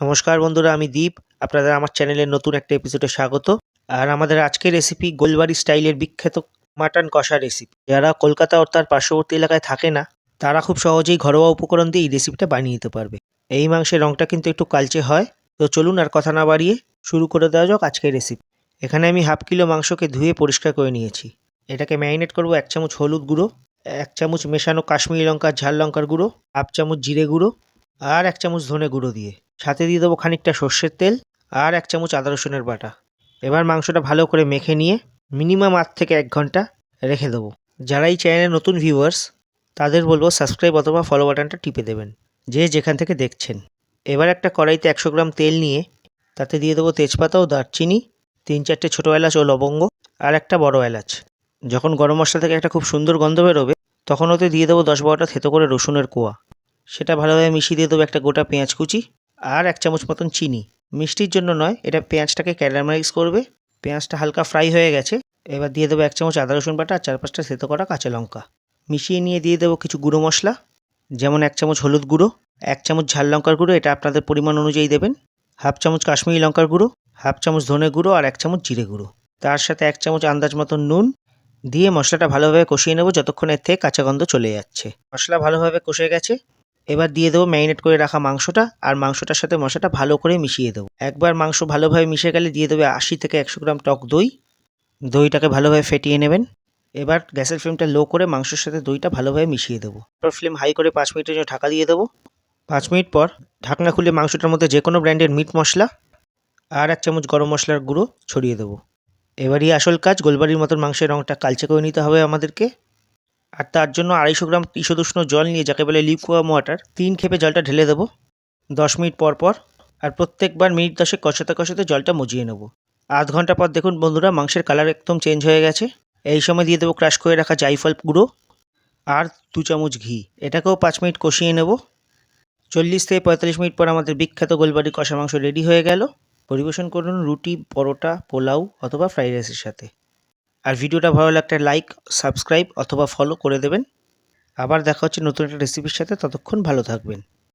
নমস্কার বন্ধুরা, আমি দীপ। আপনাদের আমার চ্যানেলের নতুন একটা এপিসোডে স্বাগত। আর আমাদের আজকের রেসিপি গোলবাড়ি স্টাইলের বিখ্যাত মাটন কষা রেসিপি। যারা কলকাতা ও তার পার্শ্ববর্তী এলাকায় থাকে না, তারা খুব সহজেই ঘরোয়া উপকরণ দিয়ে এই রেসিপিটা বানিয়ে নিতে পারবে। এই মাংসের রঙটা কিন্তু একটু কালচে হয়। তো চলুন আর কথা না বাড়িয়ে শুরু করে দেওয়া যাক আজকের রেসিপি। এখানে আমি হাফ কিলো মাংসকে ধুয়ে পরিষ্কার করে নিয়েছি। এটাকে ম্যারিনেট করব 1 চামচ হলুদ গুঁড়ো, 1 চামচ মেশানো কাশ্মীরি লঙ্কার ঝাল লঙ্কার গুঁড়ো, হাফ চামচ জিরে গুঁড়ো আর 1 চামচ ধনে গুঁড়ো দিয়ে। সাথে দিয়ে দেবো খানিকটা সর্ষের তেল আর 1 চামচ আদা রসুনের বাটা। এবার মাংসটা ভালো করে মেখে নিয়ে মিনিমাম 8 থেকে 1 ঘন্টা রেখে দেবো। যারা এই চ্যানেলের নতুন ভিউয়ার্স, তাদের বলবো সাবস্ক্রাইব অথবা ফলো বাটনটা টিপে দেবেন, যে যেখান থেকে দেখছেন। এবার একটা কড়াইতে 100 গ্রাম তেল নিয়ে তাতে দিয়ে দেবো তেজপাতা ও দারচিনি, 3-4টে ছোটো এলাচ ও লবঙ্গ আর একটা বড় এলাচ। যখন গরম মশলা থেকে একটা খুব সুন্দর গন্ধ বেরোবে, তখন ওতে দিয়ে দেবো 10-12টা থেতো করে রসুনের কোয়া। সেটা ভালোভাবে মিশিয়ে দিয়ে দেবো একটা গোটা পেঁয়াজ কুচি আর 1 চামচ মতন চিনি। মিষ্টির জন্য নয়, এটা পেঁয়াজটাকে ক্যারামেলাইজ করবে। পেঁয়াজটা হালকা ফ্রাই হয়ে গেছে। এবার দিয়ে দেবো 1 চামচ আদা রসুন বাটা আর 4-5টা থেতো করা কাঁচা লঙ্কা। মিশিয়ে নিয়ে দিয়ে দেবো কিছু গুঁড়ো মশলা, যেমন 1 চামচ হলুদ গুঁড়ো, 1 চামচ ঝাল লঙ্কার গুঁড়ো, এটা আপনাদের পরিমাণ অনুযায়ী দেবেন, হাফ চামচ কাশ্মীরি লঙ্কার গুঁড়ো, হাফ চামচ ধনে গুঁড়ো আর 1 চামচ জিরে গুঁড়ো। তার সাথে 1 চামচ আন্দাজ মতন নুন দিয়ে মশলাটা ভালোভাবে কষিয়ে নেব যতক্ষণ এর থেকে কাঁচা গন্ধ চলে যাচ্ছে। মশলা ভালোভাবে কষে গেছে। এবার দিয়ে দেবো ম্যারিনেট করে রাখা মাংসটা, আর মাংসটার সাথে মশলাটা ভালো করে মিশিয়ে দেবো। একবার মাংস ভালোভাবে মিশে গেলে দিয়ে দেবে 80 থেকে 100 গ্রাম টক দই। দইটাকে ভালোভাবে ফেটিয়ে নেবেন। এবার গ্যাসের ফ্লেমটা লো করে মাংসের সাথে দইটা ভালোভাবে মিশিয়ে দেবো। তারপর ফ্লেম হাই করে 5 মিনিটের জন্য ঢাকা দিয়ে দেবো। 5 মিনিট পর ঢাকনা খুলে মাংসটার মধ্যে যে কোনো ব্র্যান্ডের মিট মশলা আর 1 চামচ গরম মশলার গুঁড়ো ছড়িয়ে দেবো। এবারই আসল কাজ, গোলবাড়ির মতন মাংসের রঙটা কালচে করে নিতে হবে আমাদেরকে। আর তার জন্য 250 গ্রাম ঈষদুষ্ণ জল নিয়ে, যাকে বলে লিকুয়াম ওয়াটার, 3 খেপে জলটা ঢেলে দেবো 10 মিনিট পর পর। আর প্রত্যেকবার মিনিট 10 কষাতে কষাতে জলটা মজিয়ে নেব। আধ ঘন্টা পর দেখুন বন্ধুরা, মাংসের কালার একদম চেঞ্জ হয়ে গেছে। এই সময় দিয়ে দেবো ক্রাশ করে রাখা জাইফল গুঁড়ো আর 2 চামচ ঘি। এটাকেও 5 মিনিট কষিয়ে নেব। 40 থেকে 45 মিনিট পর আমাদের বিখ্যাত গোলবাড়ি কষা মাংস রেডি হয়ে গেল। পরিবেশন করুন রুটি, পরোটা, পোলাও অথবা ফ্রাইড রাইসের সাথে। আর ভিডিওটা ভালো লাগলে লাইক, সাবস্ক্রাইব অথবা ফলো করে দেবেন। আবার দেখা হচ্ছে নতুন একটা রেসিপির সাথে। ততক্ষণ ভালো থাকবেন।